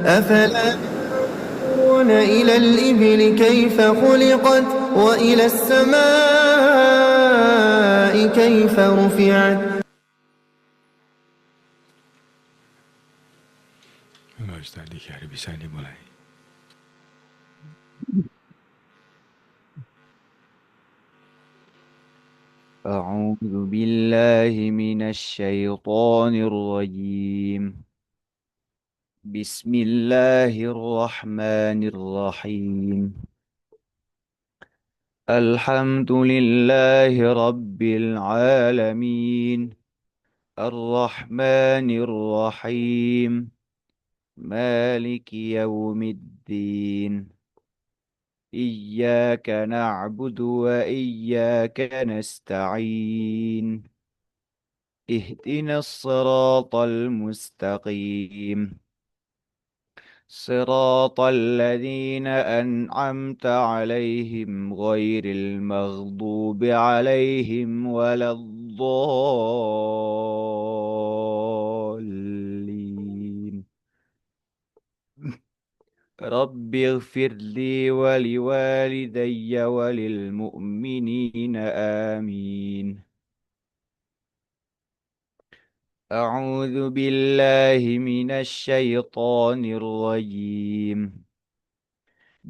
أفلا ينظرون إلى الإبل كيف خلقت وإلى السماء كيف رفعت. Ustaz Dikir bisa dimulai. أعوذ بالله من الشيطان الرجيم. بسم الله الرحمن الرحيم. الحمد لله رب العالمين، الرحمن الرحيم، مالك يوم الدين. إياك نعبد وإياك نستعين. اهدنا الصراط المستقيم، صراط الذين أنعمت عليهم غير المغضوب عليهم ولا الضالين. رب اغفر لي ولوالدي وللمؤمنين آمين. أعوذ بالله من الشيطان الرجيم.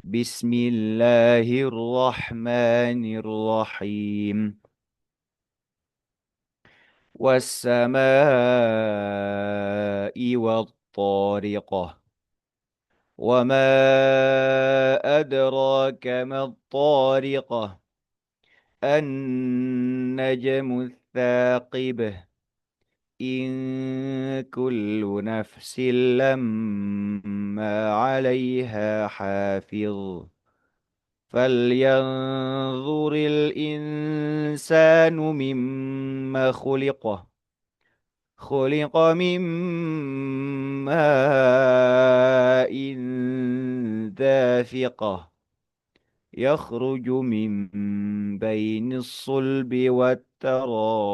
بسم الله الرحمن الرحيم. والسماء والطارقة، وما أدراك ما الطارقة. النجم الثاقب. إن كل نفس لما عليها حافظ. فلينظر الإنسان مما خلق. خلق من ماء دافقة، يخرج من بين الصلب والترائب.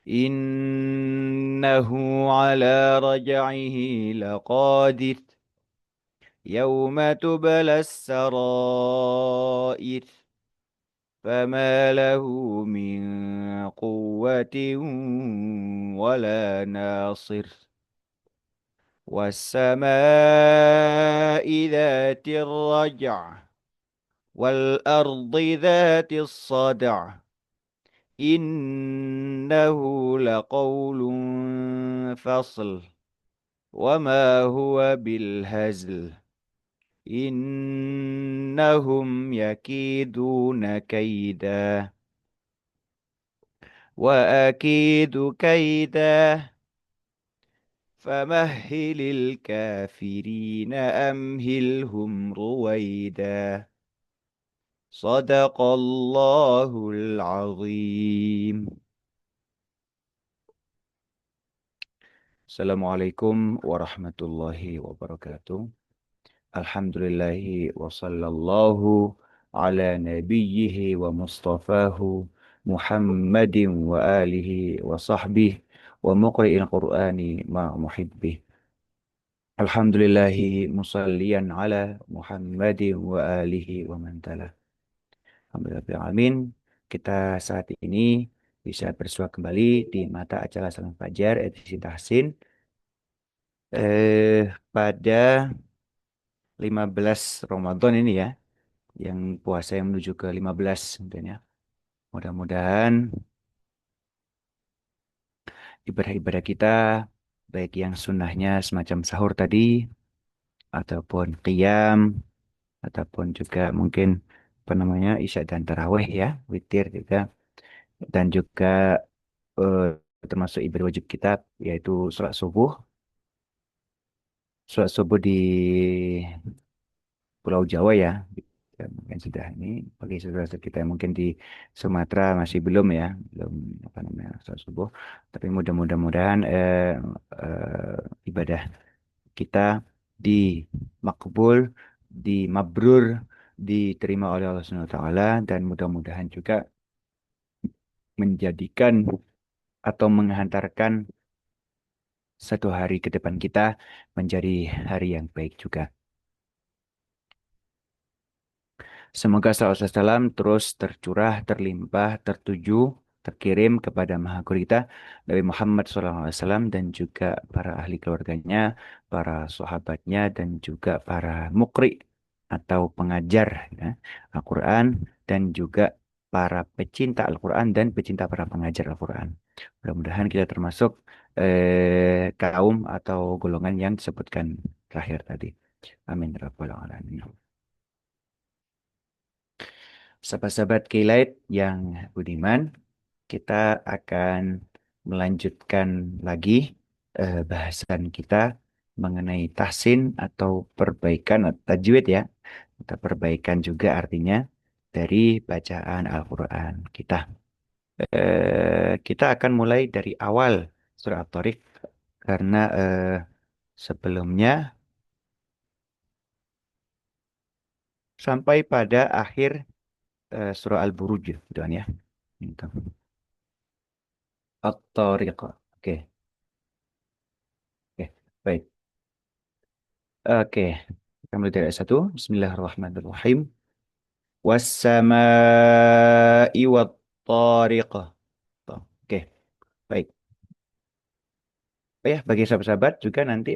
إنه على رجعه لقادر. يوم تبلى السرائر. فما له من قوة ولا ناصر. والسماء ذات الرجع، والأرض ذات الصدع. إنه لقول فصل، وما هو بالهزل. إنهم يكيدون كيدا، وأكيد كيدا. فمهل الكافرين أمهلهم رويدا. صدق الله العظيم. السلام عليكم ورحمة الله وبركاته. Alhamdulillahi wa sallallahu ala nabiyyihi wa mustafahu Muhammadin wa alihi wa sahbihi wa muqri'il qur'ani ma muhibbih. Alhamdulillahi musalliyan ala Muhammadin wa alihi wa man tala. Alhamdulillah alamin. Kita saat ini bisa bersua kembali di mata acara Salam Fajar edisi Tahsin pada 15 Ramadan ini ya, yang puasa yang menuju ke 15 mungkin ya. Mudah-mudahan ibadah-ibadah kita, baik yang sunnahnya semacam sahur tadi, ataupun qiyam, ataupun juga mungkin apa namanya isya dan tarawih ya, witir juga, dan juga eh, termasuk ibadah wajib kita, yaitu sholat subuh. Sholat subuh di Pulau Jawa ya. Ya, mungkin sudah ini bagi saudara kita yang mungkin di Sumatera masih belum ya, belum apa namanya sholat subuh. Tapi mudah-mudahan ibadah kita di makbul, di mabrur, diterima oleh Allah Subhanahu wa taala, dan mudah-mudahan juga menjadikan atau menghantarkan satu hari ke depan kita menjadi hari yang baik juga. Semoga salawat dan salam terus tercurah, terlimpah, tertuju, terkirim kepada Maha Guru kita, Nabi Muhammad SAW, dan juga para ahli keluarganya, para sahabatnya, dan juga para mukri atau pengajar ya, Al-Quran, dan juga para pecinta Al-Quran dan pecinta para pengajar Al-Quran. Mudah-mudahan kita termasuk kaum atau golongan yang disebutkan terakhir tadi. Amin. Ya Rabbal Alamin. Sahabat-sahabat Keylight yang budiman, kita akan melanjutkan lagi bahasan kita mengenai tahsin atau perbaikan atau tajwid ya, atau perbaikan juga artinya dari bacaan Al-Quran kita. Kita akan mulai dari awal surah At-Tariq karena sebelumnya sampai pada akhir surah Al-Buruj, gitu kan ya. Gitu. At-Tariq. Oke, oke, baik. Oke, kita mulai dari ayat 1. Bismillahirrahmanirrahim. Wassama'i wat-tariq. Oke, baik. Oh ya, bagi sahabat-sahabat juga nanti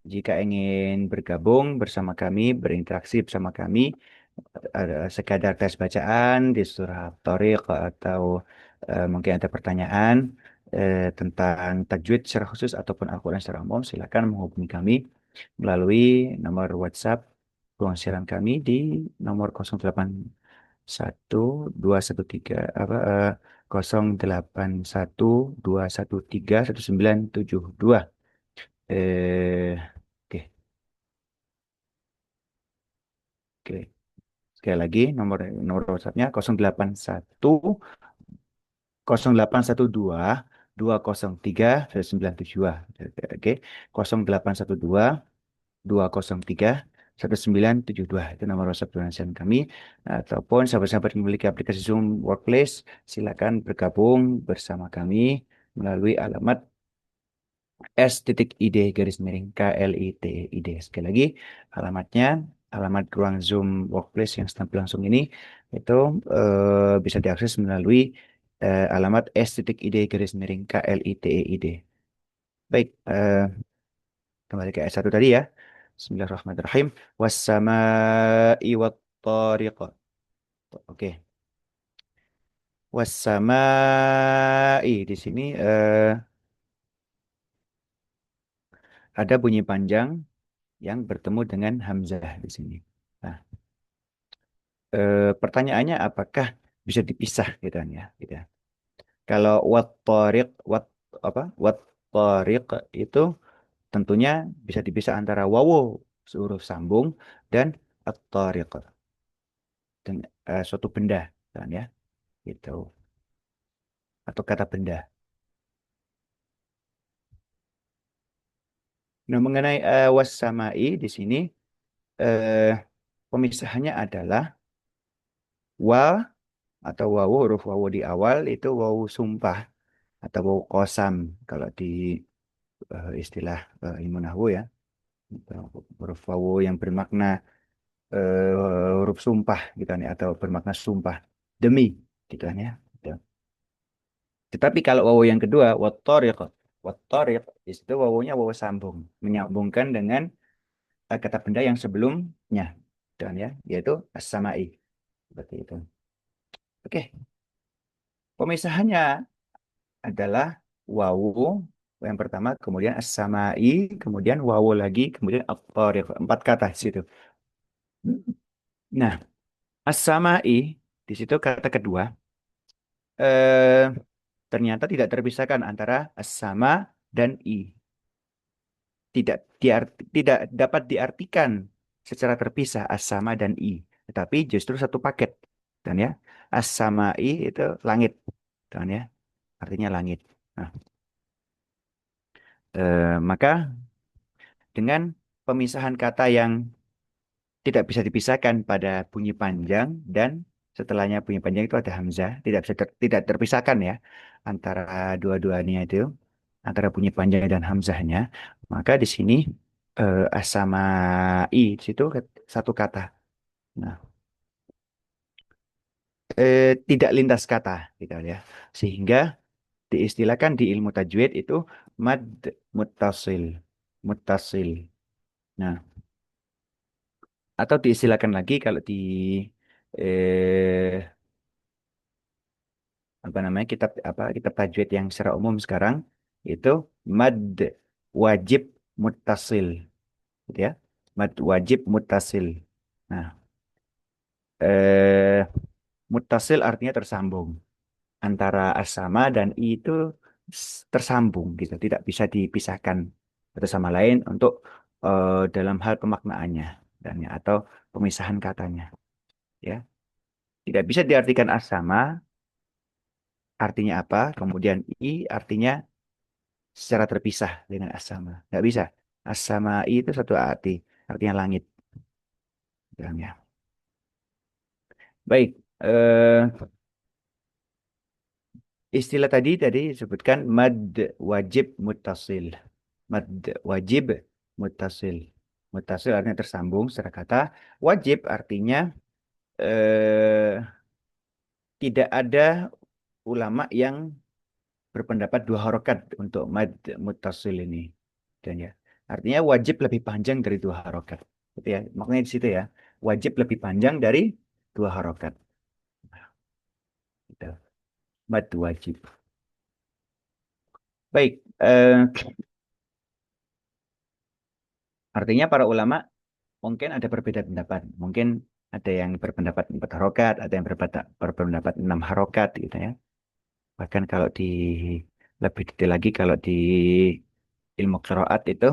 jika ingin bergabung bersama kami, berinteraksi bersama kami, ada sekadar tes bacaan di surah At-Tariq atau mungkin ada pertanyaan tentang tajwid secara khusus ataupun Al-Quran secara umum, silakan menghubungi kami melalui nomor WhatsApp ruang siaran kami di nomor 081 213 apa 0812131972. Eh, oke, oke. Sekali lagi nomor nomor WhatsAppnya 081 0812 203 1972. Oke, 0812 203 1972 itu nomor WhatsApp donasi kami. Ataupun sahabat-sahabat yang memiliki aplikasi Zoom Workplace, silakan bergabung bersama kami melalui alamat S.ID garis miring KLITID. Sekali lagi, alamatnya, alamat ruang Zoom Workplace yang tampil langsung ini, itu bisa diakses melalui alamat S.ID garis miring KLITID. Baik, kembali ke S1 tadi ya. Bismillahirrahmanirrahim. Wassama'i wattariq. Oke. Wassama'i di sini ada bunyi panjang yang bertemu dengan hamzah di sini. Nah, pertanyaannya apakah bisa dipisah gitu kan ya, gitu ya. Kalau wat tariq wat tariq itu tentunya bisa dipisah antara wawu huruf sambung dan at-tariq dan suatu benda kan ya, gitu. Atau kata benda. Nah, mengenai was-samai di sini eh, pemisahannya adalah wa atau wawu huruf wawu di awal itu wawu sumpah atau wawu kosam kalau di istilah ilmu nahwu ya. Huruf wawu yang bermakna huruf sumpah gitu kan ya, atau bermakna sumpah demi gitu kan ya. Gitu. Tetapi kalau wawu yang kedua wattariq di situ wawunya wawu sambung menyambungkan dengan kata benda yang sebelumnya gitu kan ya, yaitu as-samai seperti itu. Oke, pemisahannya adalah wawu yang pertama, kemudian as-samai, kemudian wawu lagi, kemudian at-tariq. Empat kata di situ. Nah, as-samai di situ kata kedua eh, ternyata tidak terpisahkan antara as-sama dan i. Tidak dapat diartikan secara terpisah as-sama dan i, tetapi justru satu paket. Dan ya, as-samai itu langit. Dan ya, artinya langit. Nah, maka dengan pemisahan kata yang tidak bisa dipisahkan pada bunyi panjang dan setelahnya bunyi panjang itu ada hamzah, tidak bisa tidak terpisahkan ya antara dua-duanya itu. antara bunyi panjang dan hamzahnya, maka di sini as sama i di situ satu kata. Nah, tidak lintas kata gitu ya. Sehingga diistilahkan di ilmu tajwid itu mad muttasil. Muttasil. Nah, atau diistilahkan lagi kalau di eh, apa namanya kitab tajwid yang secara umum sekarang itu mad wajib muttasil gitu ya. Mad wajib muttasil. Nah, eh muttasil artinya tersambung antara as-sama dan i itu tersambung gitu, tidak bisa dipisahkan satu sama lain untuk dalam hal pemaknaannya dan ya, atau pemisahan katanya ya. Tidak bisa diartikan as-sama artinya apa, kemudian i artinya secara terpisah dengan as-sama. Nggak bisa. As-sama i itu satu arti, artinya langit bilangnya. Baik, istilah tadi disebutkan mad wajib muttasil. Mad wajib muttasil. Muttasil artinya tersambung secara kata. Wajib artinya eh, tidak ada ulama yang berpendapat dua harokat untuk mad muttasil ini. Dan ya, artinya wajib lebih panjang dari dua harokat. Gitu ya. Maknanya di situ ya. Wajib lebih panjang dari dua harokat. Gitu. Mad wajib. Baik, artinya para ulama mungkin ada berbeda pendapat. Mungkin ada yang berpendapat 4 harokat, ada yang berpendapat 6 harokat gitu ya. Bahkan kalau di lebih detail lagi, kalau di ilmu qiraat itu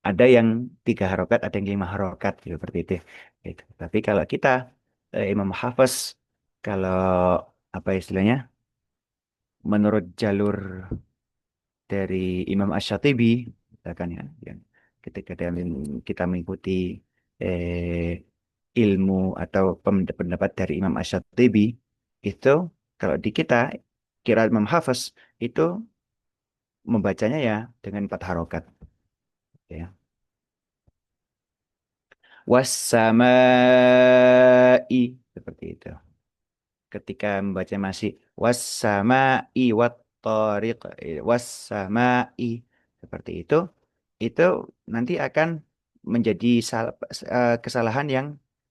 ada yang 3 harokat, ada yang 5 harokat gitu, seperti itu. Gitu. Tapi kalau kita Imam Hafiz, kalau apa istilahnya, menurut jalur dari Imam Ash-Shatibi, misalkan ya, yang ketika kita mengikuti ilmu atau pendapat dari Imam Ash-Shatibi, itu kalau di kita, kira Imam Hafiz, itu membacanya ya dengan 4 harokat. Ya. Wassamai, seperti itu. Ketika membaca masih wassamai wattariq, wassamai, seperti itu nanti akan menjadi kesalahan yang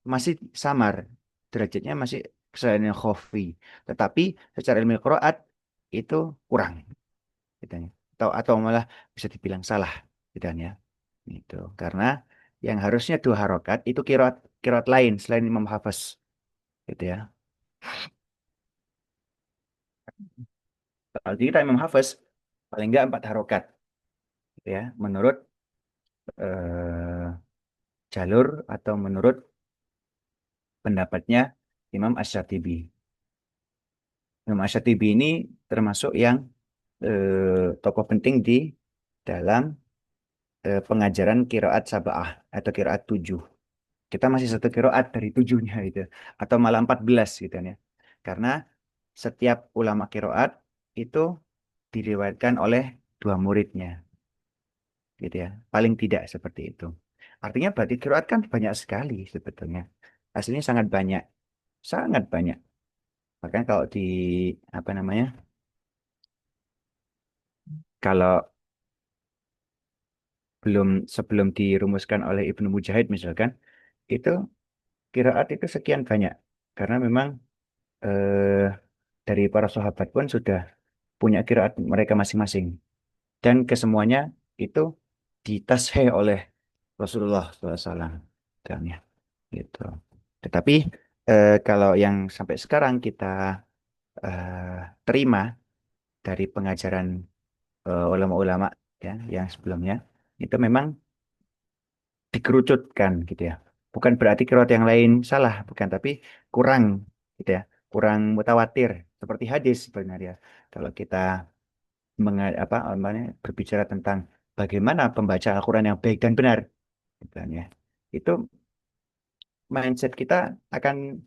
masih samar, derajatnya masih kesalahan yang khafi, tetapi secara ilmu qiraat itu kurang gitu ya. Atau malah bisa dibilang salah gitu ya. Itu karena yang harusnya 2 harokat itu kiroat kiroat lain selain Imam Hafiz gitu ya. Kalau kita Imam Hafiz paling nggak 4 harokat gitu ya, menurut eh, jalur atau menurut pendapatnya Imam Ash-Shatibi. Imam Ash-Shatibi ini termasuk yang tokoh penting di dalam pengajaran kiroat sab'ah atau kiroat 7. Kita masih satu kiroat dari 7-nya itu. Atau malah 14 gitu kan ya. Karena setiap ulama kiroat itu diriwayatkan oleh 2 muridnya. Gitu ya. Paling tidak seperti itu. Artinya berarti kiroat kan banyak sekali sebetulnya. Aslinya sangat banyak. Sangat banyak. Bahkan kalau di, apa namanya, kalau sebelum dirumuskan oleh Ibnu Mujahid misalkan, itu kiroat itu sekian banyak. Karena memang eh, dari para sahabat pun sudah punya kiraat mereka masing-masing. Dan kesemuanya itu ditasheh oleh Rasulullah SAW. Dan ya, gitu. Tetapi kalau yang sampai sekarang kita terima dari pengajaran ulama-ulama ya, yang sebelumnya, itu memang dikerucutkan gitu ya. Bukan berarti kiraat yang lain salah, bukan, tapi kurang gitu ya, kurang mutawatir seperti hadis sebenarnya. Kalau kita namanya, berbicara tentang bagaimana pembaca Al-Quran yang baik dan benar, gitu kan ya. Itu mindset kita akan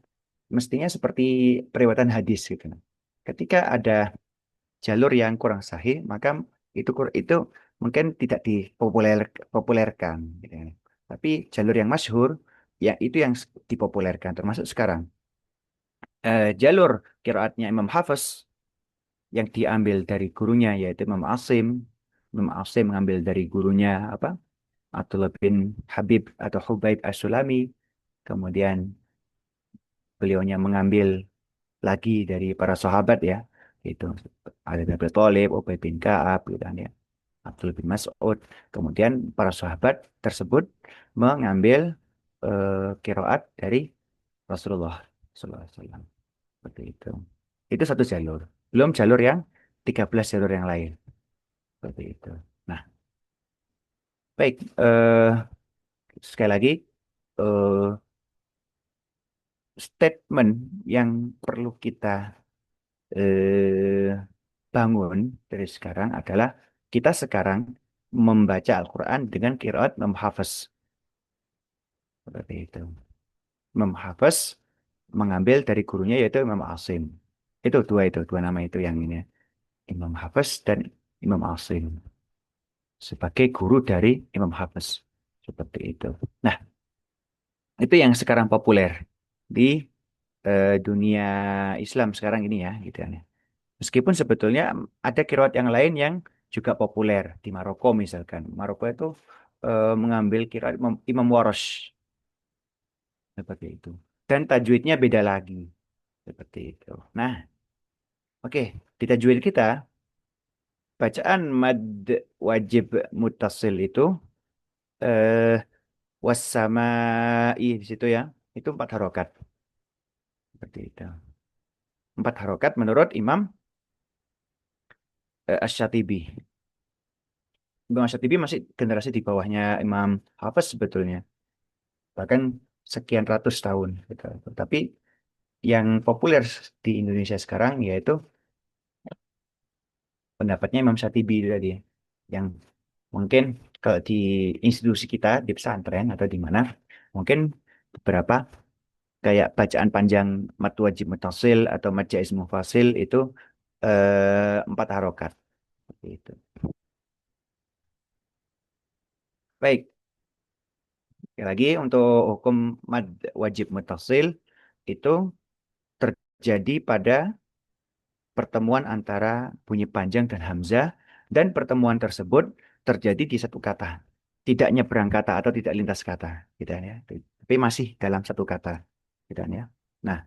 mestinya seperti periwayatan hadis gitu. Ketika ada jalur yang kurang sahih, maka itu mungkin tidak dipopulerkan gitu ya. Tapi jalur yang masyhur ya itu yang dipopulerkan termasuk sekarang. Jalur qiraatnya Imam Hafiz yang diambil dari gurunya yaitu Imam Asim. Imam Asim mengambil dari gurunya apa? Abdullah bin Habib atau Hubaib As-Sulami. Kemudian beliaunya mengambil lagi dari para sahabat ya. Itu ada dari Abu Thalib, Ubay bin Ka'ab gitu kan ya. Abdul bin Mas'ud. Kemudian para sahabat tersebut mengambil qiraat dari Rasulullah sallallahu alaihi wasallam. Seperti itu. Itu satu jalur. Belum jalur yang 13 jalur yang lain. Seperti itu. Nah, baik. Sekali lagi, eh, statement yang perlu kita eh, bangun dari sekarang adalah kita sekarang membaca Al-Quran dengan qiraat memhafaz. Seperti itu. Memhafaz mengambil dari gurunya yaitu Imam Asim. Dua nama itu yang ini. Imam Hafiz dan Imam Asim sebagai guru dari Imam Hafiz. Seperti itu. Nah, itu yang sekarang populer di dunia Islam sekarang ini ya, gitu ya. Meskipun sebetulnya ada qiraat yang lain yang juga populer di Maroko misalkan. Maroko itu mengambil qiraat Imam Warosh seperti itu. Dan tajwidnya beda lagi seperti itu. Nah, oke, di tajwid kita bacaan mad wajib mutasil itu eh wassamai di situ ya. Itu 4 harokat seperti itu. 4 harokat menurut Imam Asy-Syatibi. Imam Asy-Syatibi masih generasi di bawahnya Imam Hafiz sebetulnya. Bahkan sekian ratus tahun gitu. Tapi yang populer di Indonesia sekarang yaitu pendapatnya Imam Syatibi itu tadi. Yang mungkin kalau di institusi kita di pesantren atau di mana mungkin beberapa kayak bacaan panjang mad wajib mutasil atau mad jaiz mufasil itu 4 harokat seperti itu. Baik, sekali lagi untuk hukum mad wajib mutasil itu terjadi pada pertemuan antara bunyi panjang dan hamzah dan pertemuan tersebut terjadi di satu kata, tidak nyebrang kata atau tidak lintas kata, gitu kan ya. Tapi masih dalam satu kata, gitu kan ya. Nah,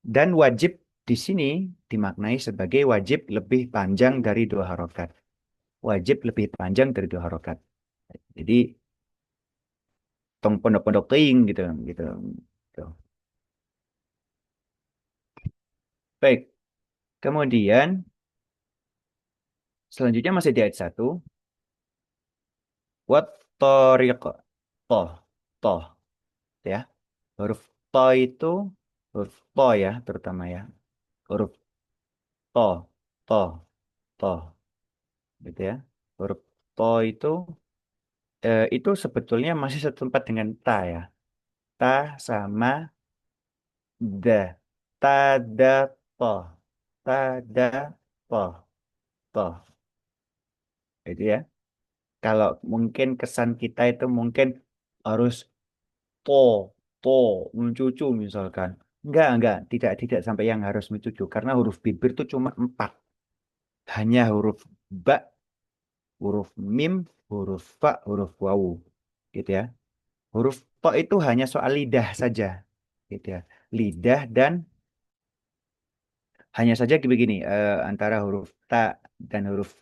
dan wajib di sini dimaknai sebagai wajib lebih panjang dari 2 harokat. Wajib lebih panjang dari 2 harokat. Jadi tong pondok-pondok ting gitu, gitu. Gitu. Baik, kemudian selanjutnya masih di ayat 1. Wat tariq. Toh, toh, ya. Huruf to itu huruf to ya, terutama ya. Huruf to, to, to, gitu ya. Huruf to itu sebetulnya masih setempat dengan ta ya. Ta sama da. Ta da to. Ta da to. To. Itu ya. Kalau mungkin kesan kita itu mungkin harus to, to, mencucu misalkan. Enggak, tidak sampai yang harus mencucu karena huruf bibir itu cuma 4. Hanya huruf ba, huruf mim, huruf fa, huruf wawu. Gitu ya. Huruf to itu hanya soal lidah saja. Gitu ya. Lidah dan hanya saja begini, antara huruf ta dan huruf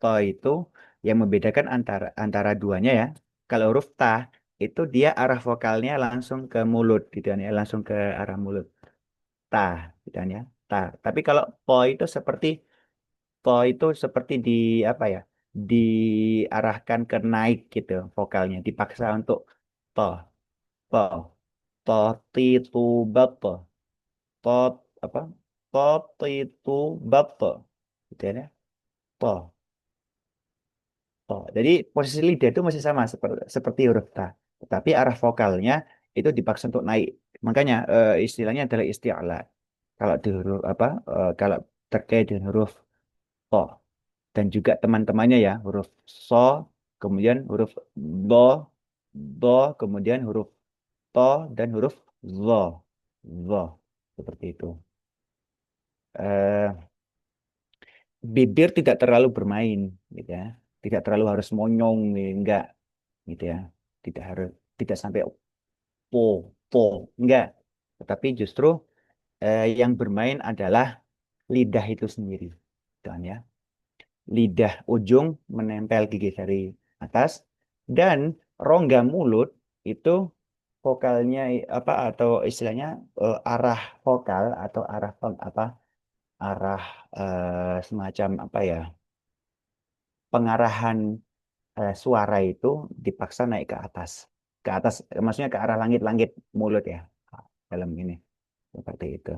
to itu yang membedakan antara duanya ya. Kalau huruf ta itu dia arah vokalnya langsung ke mulut gitu kan ya, langsung ke arah mulut. Ta gitu kan ya. Ta. Tapi kalau po itu seperti di apa ya? Diarahkan ke naik gitu vokalnya, dipaksa untuk po, po, to, ti, tu, ba, po, to, apa? To, ti, tu, ba, po. Gitu ya. Po. Oh, jadi posisi lidah itu masih sama seperti huruf ta. Tetapi arah vokalnya itu dipaksa untuk naik. Makanya istilahnya adalah isti'ala. Kalau di huruf apa? Kalau terkait dengan huruf to. dan juga teman-temannya ya, huruf so, kemudian huruf do, do, kemudian huruf to dan huruf zo, zo seperti itu. Eh, Bibir tidak terlalu bermain, gitu ya, tidak terlalu harus monyong, enggak, gitu ya, tidak harus, tidak sampai po, po, enggak, tetapi justru yang bermain adalah lidah itu sendiri, kan ya. Lidah ujung menempel gigi dari atas dan rongga mulut itu vokalnya apa atau istilahnya arah vokal atau arah apa arah semacam apa ya pengarahan suara itu dipaksa naik ke atas maksudnya ke arah langit-langit mulut ya dalam ini seperti itu.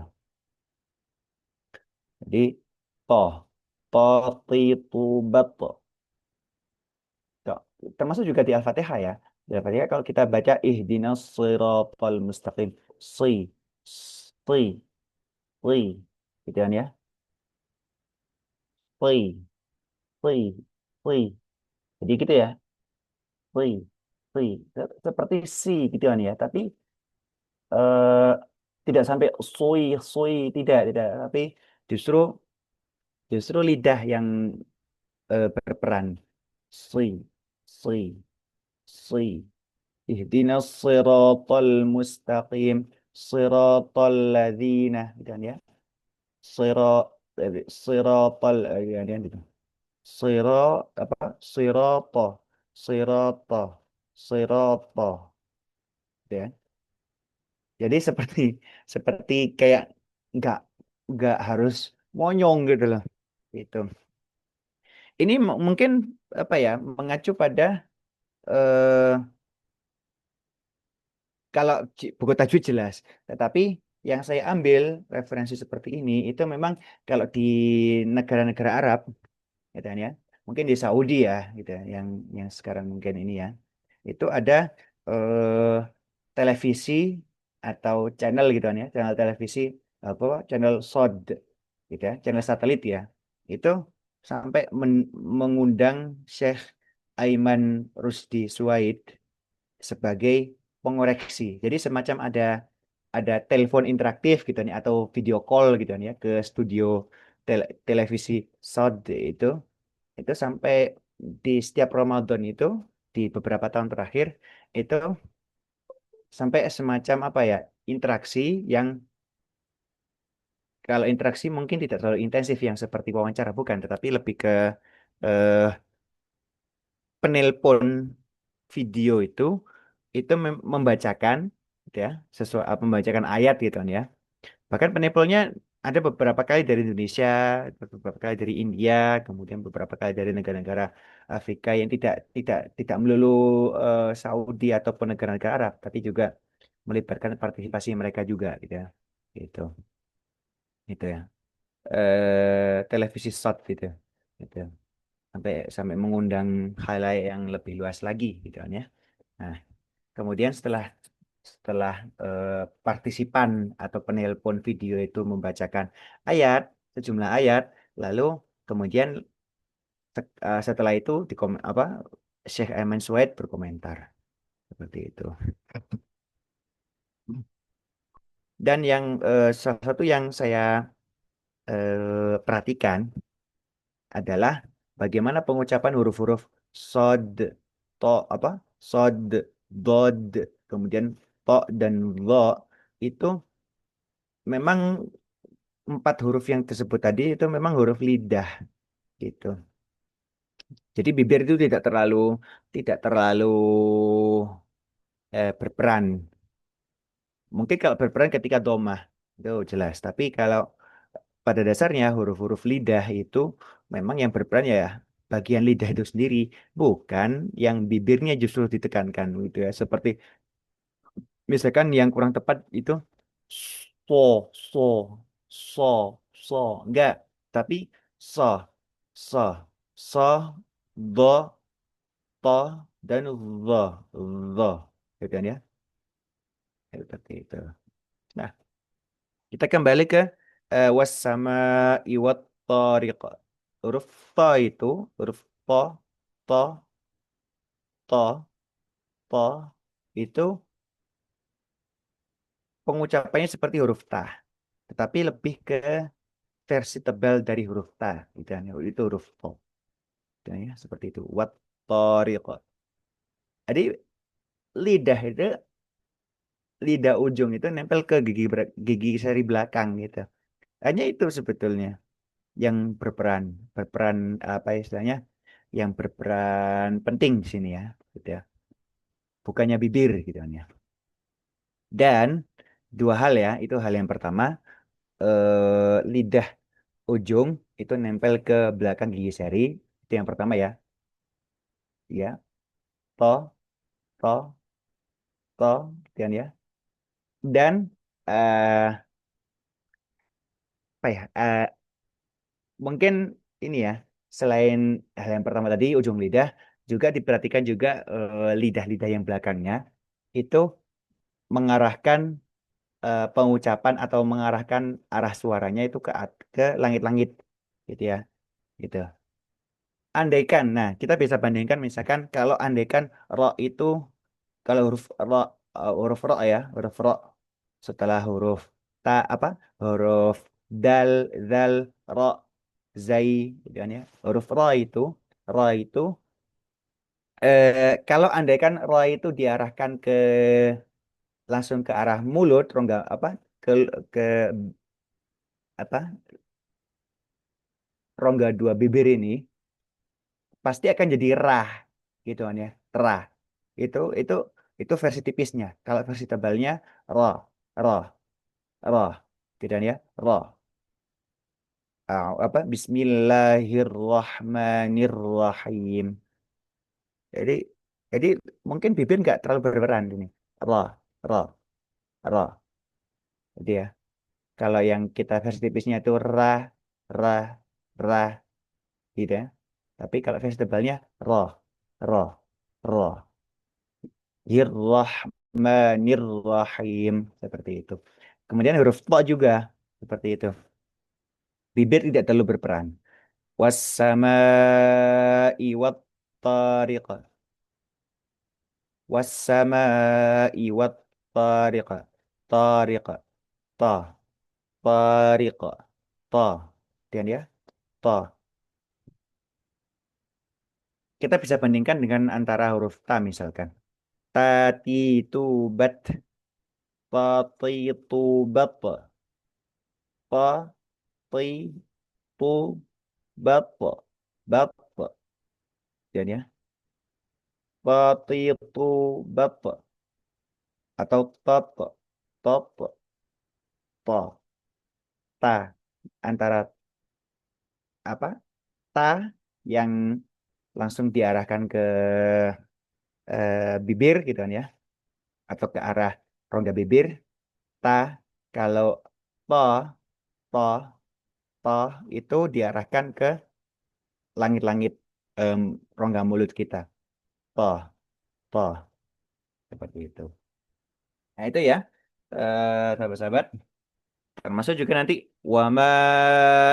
Jadi to to ti tu bat to. Tuh, termasuk juga di Al-Fatihah ya. Di Al-Fatihah kalau kita baca ihdinas siratal mustaqim. Si, si, si. Gitu kan ya. Si, si, si. Jadi gitu ya. Si, si. Seperti si gitu kan ya. Tapi eh, tidak sampai sui, sui. Tidak, tidak. Tapi justru justru lidah yang berperan. Si, si, si. Ihdinas siratal mustaqim siratal ladzina gitu kan ya. Sirat siratal ya gitu. Sirat apa? Sirata sirata sirata gitu ya. Jadi seperti seperti kayak nggak nggak harus monyong gitu loh. Itu. Ini mungkin apa ya mengacu pada eh, kalau buku tajwid jelas, tetapi yang saya ambil referensi seperti ini itu memang kalau di negara-negara Arab, gitu kan ya, mungkin di Saudi ya, gitu ya, yang sekarang mungkin ini ya, itu ada eh, televisi atau channel gitu kan ya, channel televisi apa, channel SOD, gitu ya, channel satelit ya, itu sampai mengundang Syekh Aiman Rusdi Suwaid sebagai pengoreksi. Jadi semacam ada telepon interaktif gitu nih atau video call gitu nih ya ke studio televisi Saud itu sampai di setiap Ramadan itu di beberapa tahun terakhir itu sampai semacam apa ya interaksi yang kalau interaksi mungkin tidak terlalu intensif yang seperti wawancara bukan tetapi lebih ke eh, penelpon video itu membacakan gitu ya sesuai membacakan ayat gitu kan ya bahkan penelponnya ada beberapa kali dari Indonesia beberapa kali dari India kemudian beberapa kali dari negara-negara Afrika yang tidak melulu Saudi ataupun negara-negara Arab tapi juga melibatkan partisipasi mereka juga gitu ya gitu gitu ya televisi shot gitu sampai sampai mengundang khalayak yang lebih luas lagi gitu kan ya. Nah, kemudian setelah setelah partisipan atau penelpon video itu membacakan ayat, sejumlah ayat, lalu kemudian setelah itu apa Syekh Ayman Suwaid berkomentar seperti itu. Dan yang salah satu yang saya perhatikan adalah bagaimana pengucapan huruf-huruf sod, to, apa, sod, dod, kemudian to dan lo itu memang empat huruf yang tersebut tadi itu memang huruf lidah gitu. Jadi bibir itu tidak terlalu berperan. Mungkin kalau berperan ketika domah itu jelas. Tapi kalau pada dasarnya huruf-huruf lidah itu memang yang berperan ya bagian lidah itu sendiri, bukan yang bibirnya justru ditekankan gitu ya. Seperti misalkan yang kurang tepat itu so, so, so, so, enggak, tapi so, so, so, do, to, dan zo, gitu kan ya. Seperti itu. Nah, kita kembali ke was sama iwat tariq. huruf to itu, huruf to, to, to, itu pengucapannya seperti huruf ta, tetapi lebih ke versi tebal dari huruf ta, gitu kan. Itu huruf to. Gitu ya, seperti itu. Wat tariq. Jadi lidah itu, lidah ujung itu nempel ke gigi seri belakang gitu. Hanya itu sebetulnya yang berperan apa istilahnya, yang berperan penting di sini ya, gitu ya. Bukannya bibir gitu kan ya. Dan dua hal ya, itu hal yang pertama, lidah ujung itu nempel ke belakang gigi seri, itu yang pertama ya, ya, to, to, to, gitu kan ya. Dan eh apa ya? Mungkin ini ya, selain hal yang pertama tadi ujung lidah, juga diperhatikan juga lidah-lidah yang belakangnya itu mengarahkan pengucapan atau mengarahkan arah suaranya itu ke langit-langit gitu ya, gitu. Andaikan, nah kita bisa bandingkan misalkan kalau andaikan ro itu, kalau huruf ro ya, huruf ro setelah huruf ta apa, huruf dal, zal, ro, zai gitu kan ya. Huruf ro itu kalau andaikan ro itu diarahkan ke langsung ke arah mulut, rongga apa, ke apa, rongga dua bibir ini pasti akan jadi rah gitu kan ya. Rah. Itu itu versi tipisnya. Kalau versi tebalnya ro, ro, ro. Gitu kan ya. Ro. Apa? Bismillahirrahmanirrahim. Jadi jadi mungkin bibir nggak terlalu berperan ini. Ro, ro, ro. Jadi ya. Kalau yang kita versi tipisnya itu rah, rah, rah gitu ya. Tapi kalau versi tebalnya roh, roh, roh. Irrahmanirrahim seperti itu. Kemudian huruf to juga seperti itu. Bibir tidak terlalu berperan. Wassama'i wattariq. Wassama'i wattariq. Tariq. Ta. Tariq. Ta. Dan ya, ta. Kita bisa bandingkan dengan antara huruf ta misalkan. Tati tubat. Tati tubat. Ta. Ti. Tu. Bat. Bat. Dan ya. Batitu bat atau top to ta, antara apa, ta yang langsung diarahkan ke bibir gitu kan ya, atau ke arah rongga bibir. Ta kalau to, to to itu diarahkan ke langit-langit em, rongga mulut kita. To, to seperti itu. Nah itu ya, sahabat-sahabat. Termasuk juga nanti wama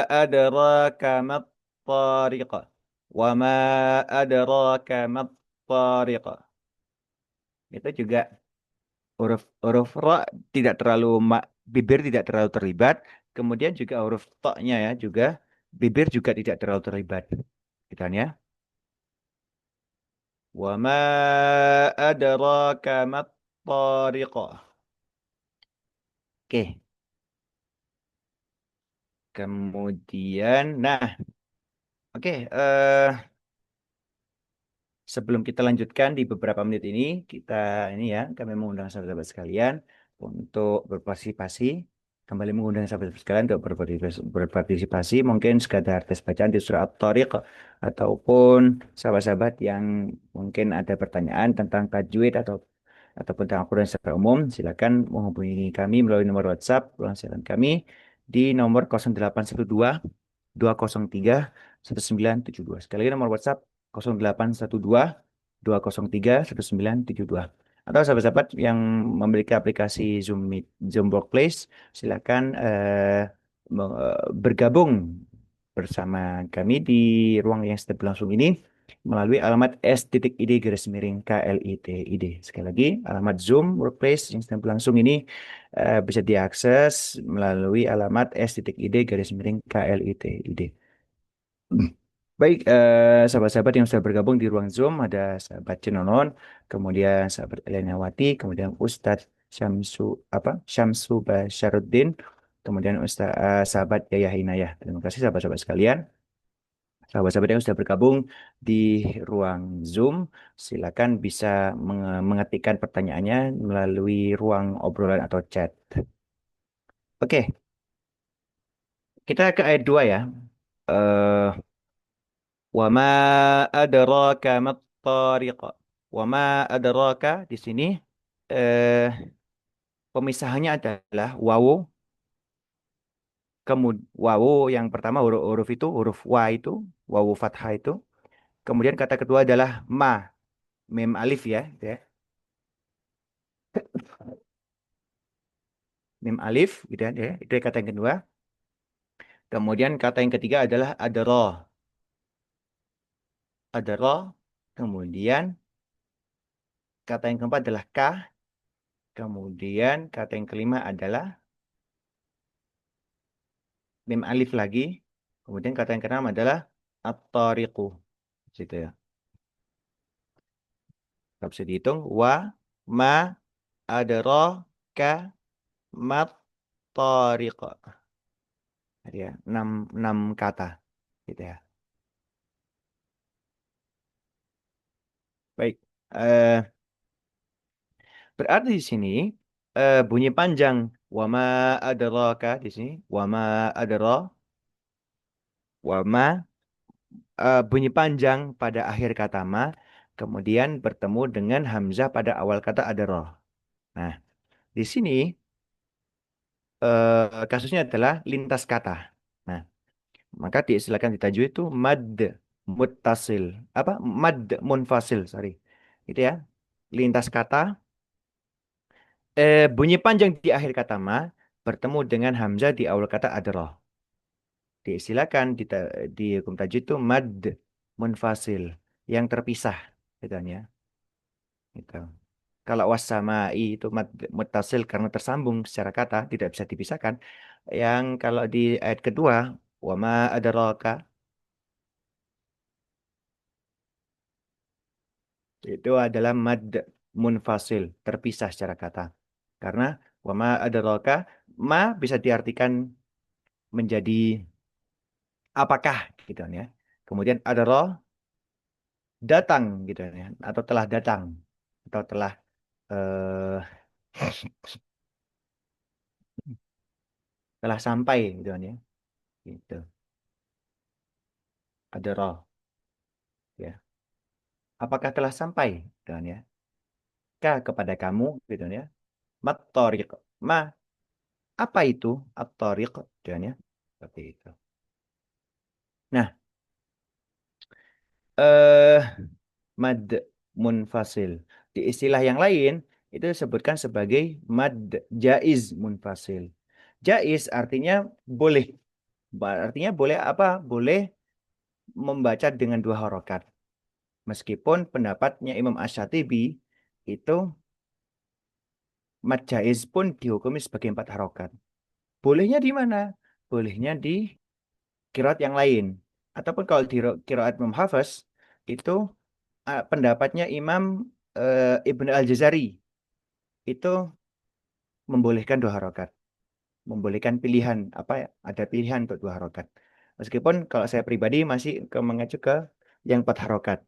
adraka mat tariq. Wama adraka mat tariq. Itu juga huruf huruf ra tidak terlalu bibir tidak terlalu terlibat. Kemudian juga huruf to-nya ya juga bibir juga tidak terlalu terlibat. Gitu kan ya. Wama adraka mat tariq. Oke, kemudian nah, oke, sebelum kita lanjutkan di beberapa menit ini, kita ini ya, kami mengundang sahabat-sahabat sekalian untuk berpartisipasi, kembali mengundang sahabat-sahabat sekalian untuk berpartisipasi, mungkin sekadar tes bacaan di surah At-Tariq, ataupun sahabat-sahabat yang mungkin ada pertanyaan tentang tajwid ataupun tentang Al-Quran secara umum, silakan menghubungi kami melalui nomor WhatsApp, silakan kami di nomor 0812 203 1972. Sekali lagi nomor WhatsApp 0812 203 1972. Atau sahabat-sahabat yang memiliki aplikasi Zoom Meet, Zoom Workplace, silakan bergabung bersama kami di ruang yang sedang berlangsung ini melalui alamat s.id garis miring KLITID. Sekali lagi, alamat Zoom Workplace yang sedang berlangsung ini bisa diakses melalui alamat s.id garis miring KLITID. Baik, sahabat-sahabat yang sudah bergabung di ruang Zoom, ada sahabat Cenonon, kemudian sahabat Elenawati, kemudian Ustadz Syamsu Basyaruddin, kemudian sahabat Yaya Hinayah. Terima kasih sahabat-sahabat sekalian. Sahabat-sahabat yang sudah bergabung di ruang Zoom, silakan bisa mengetikkan pertanyaannya melalui ruang obrolan atau chat. Oke, kita ke ayat 2 ya. Eh Wa ma adraka mat-tariq. Wa ma adraka di sini eh pemisahannya adalah wawu, wawu yang pertama huruf itu huruf wa itu, wawu fathah itu. Kemudian kata kedua adalah ma, mim alif ya, gitu ya. Mim alif gitu ya. Itu kata yang kedua. Kemudian kata yang ketiga adalah adra. Adra. Kemudian kata yang keempat adalah kah. Kemudian kata yang kelima adalah mim alif lagi. Kemudian kata yang keenam adalah at-tariqu. Gitu ya. Tak bisa dihitung. Wa, ma, adraka, mat, tariq. Jadi ya, enam kata. Gitu ya. Baik. Eh, berarti di sini bunyi panjang. Wa ma adraka di sini. Wa ma adra. Wa ma bunyi panjang pada akhir kata ma. Kemudian bertemu dengan hamzah pada awal kata adra. Nah, di sini kasusnya adalah lintas kata. Nah, maka diistilahkan di tajwid itu mad muttasil. Apa? Mad munfasil, sorry. Itu ya. Lintas kata bunyi panjang di akhir kata ma bertemu dengan hamzah di awal kata adroh. Diistilahkan di hukum tajwid itu mad munfasil yang terpisah gitu kan ya. Gitu. Kalau wasamai itu mad muttasil karena tersambung secara kata tidak bisa dipisahkan. Yang kalau di ayat kedua wama adraka itu adalah mad munfasil, terpisah secara kata. Karena wama adraka ma bisa diartikan menjadi apakah gitu kan ya. Kemudian adara datang gitu kan ya atau telah datang atau telah eh, telah sampai gitu kan ya. Gitu. Adara ya. Apakah telah sampai gitu kan ya? Kah kepada kamu gitu kan ya. Mat ma apa itu at-tariq gitu kan ya. Seperti itu. Nah, eh mad munfasil. Di istilah yang lain itu disebutkan sebagai mad jaiz munfasil. Jaiz artinya boleh. Artinya boleh apa? Boleh membaca dengan dua harokat. Meskipun pendapatnya Imam Ash-Shatibi itu mad jaiz pun dihukumi sebagai empat harokat. Bolehnya di mana? Bolehnya di qiraat yang lain. Ataupun kalau di qiraat Imam Hafiz itu pendapatnya Imam Ibn Al-Jazari itu membolehkan dua harokat, membolehkan pilihan apa ya, ada pilihan untuk dua harokat. Meskipun kalau saya pribadi masih mengacu ke yang empat harokat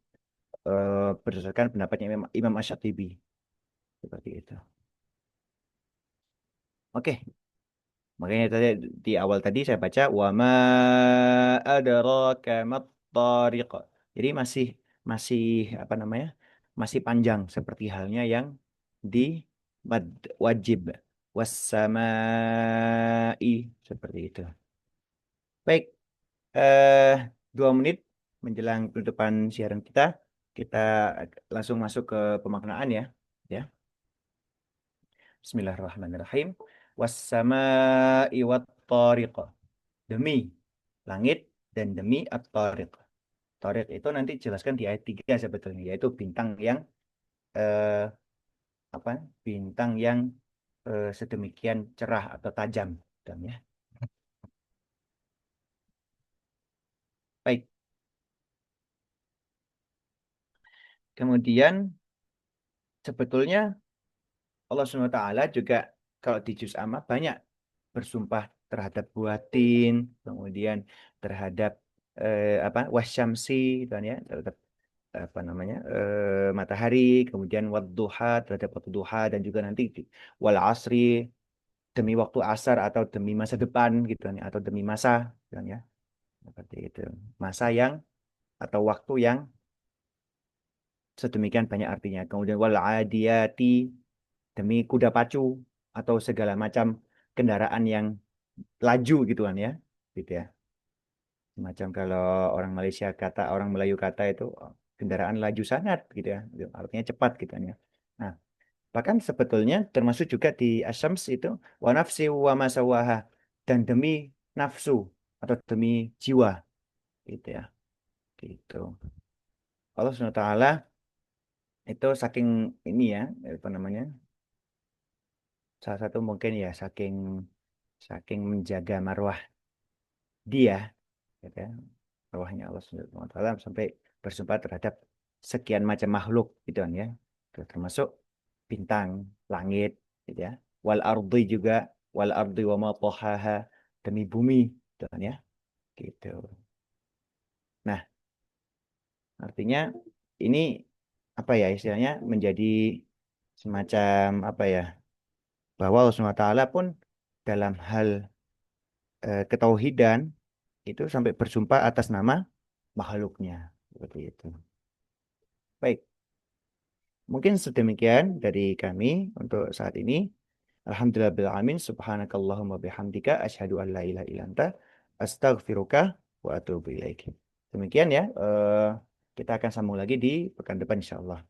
berdasarkan pendapatnya Imam Ash-Shatibi seperti itu. Oke, makanya tadi di awal tadi saya baca wa ma adraka mat-tariq. Jadi masih masih apa namanya? Masih panjang seperti halnya yang di mad wajib wassamai seperti itu. Baik, eh 2 menit menjelang penutupan siaran kita, kita langsung masuk ke pemaknaan ya. Ya. Bismillahirrahmanirrahim. Wassamai wat-tariq. Demi langit dan demi at-tariq. Tariq itu nanti jelaskan di ayat 3 sebetulnya, yaitu bintang yang eh, bintang yang sedemikian cerah atau tajam, dan ya. Baik. Kemudian sebetulnya Allah SWT juga kalau di juz amma banyak bersumpah terhadap buatin, kemudian terhadap wasyamsi, dan ya, terhadap matahari, kemudian wadduha, terhadap waktu duha, dan juga nanti wal asri, demi waktu asar atau demi masa depan gitu ya, atau demi masa gitu ya, seperti itu, masa yang atau waktu yang sedemikian banyak artinya. Kemudian wal adiyati, demi kuda pacu atau segala macam kendaraan yang laju gitu kan ya, gitu ya. Macam kalau orang Melayu kata itu kendaraan laju sangat gitu ya, gitu. Artinya cepat gitu kan ya. Nah, bahkan sebetulnya termasuk juga di Asyams itu wa nafsi wa ma sawaha, dan demi nafsu atau demi jiwa gitu ya. Gitu. Allah SWT itu saking ini ya, apa namanya? Salah satu mungkin ya saking saking menjaga marwah dia gitu ya. Marwahnya Allah SWT sampai bersumpah terhadap sekian macam makhluk gitu kan ya. Termasuk bintang, langit gitu ya. Wal ardi juga, wal ardi wa ma tahaha, demi bumi gitu kan ya. Gitu. Nah, artinya ini apa ya istilahnya menjadi semacam apa ya, bahwa Allah SWT pun dalam hal ketauhidan itu sampai bersumpah atas nama makhluknya seperti itu. Baik, mungkin sedemikian dari kami untuk saat ini. Alhamdulillah bil alamin, subhanakallahumma bihamdika asyhadu an la ilaha illa anta astaghfiruka wa atubu ilaik. Demikian ya, kita akan sambung lagi di pekan depan insyaallah.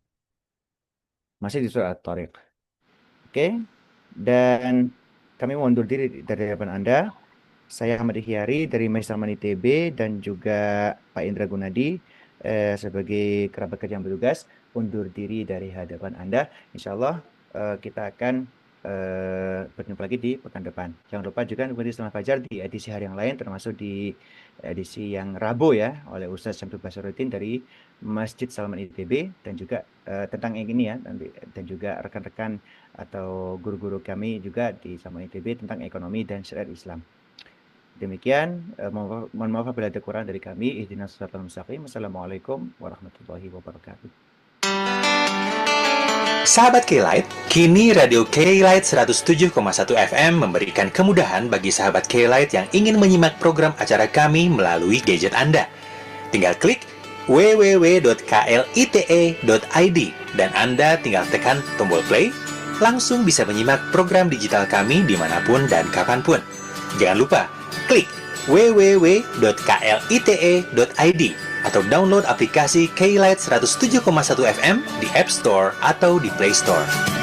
Masih di surat At-Tariq. Oke. Dan kami mau undur diri dari hadapan Anda. Saya Ahmad Ikhyari dari Majelis Salman ITB dan juga Pak Indra Gunadi sebagai kerabat kerja yang bertugas undur diri dari hadapan Anda. Insya Allah kita akan berjumpa lagi di pekan depan. Jangan lupa juga mengikuti Salam Fajar di edisi hari yang lain, termasuk di edisi yang Rabu ya, oleh Ustaz Syamsul Basaruddin dari Masjid Salman ITB, dan juga tentang yang ini ya, dan juga rekan-rekan atau guru-guru kami juga di Salman ITB tentang ekonomi dan syariat Islam. Demikian, mohon maaf apabila ada kurang dari kami. Ihdinas siratal mustaqim. Wassalamualaikum warahmatullahi wabarakatuh. Sahabat K-Lite, kini Radio K-Lite 107,1 FM memberikan kemudahan bagi sahabat K-Lite yang ingin menyimak program acara kami melalui gadget Anda. Tinggal klik www.klite.id dan Anda tinggal tekan tombol play, langsung bisa menyimak program digital kami dimanapun dan kapanpun. Jangan lupa, klik www.klite.id atau download aplikasi K-Lite 107,1 FM di App Store atau di Play Store.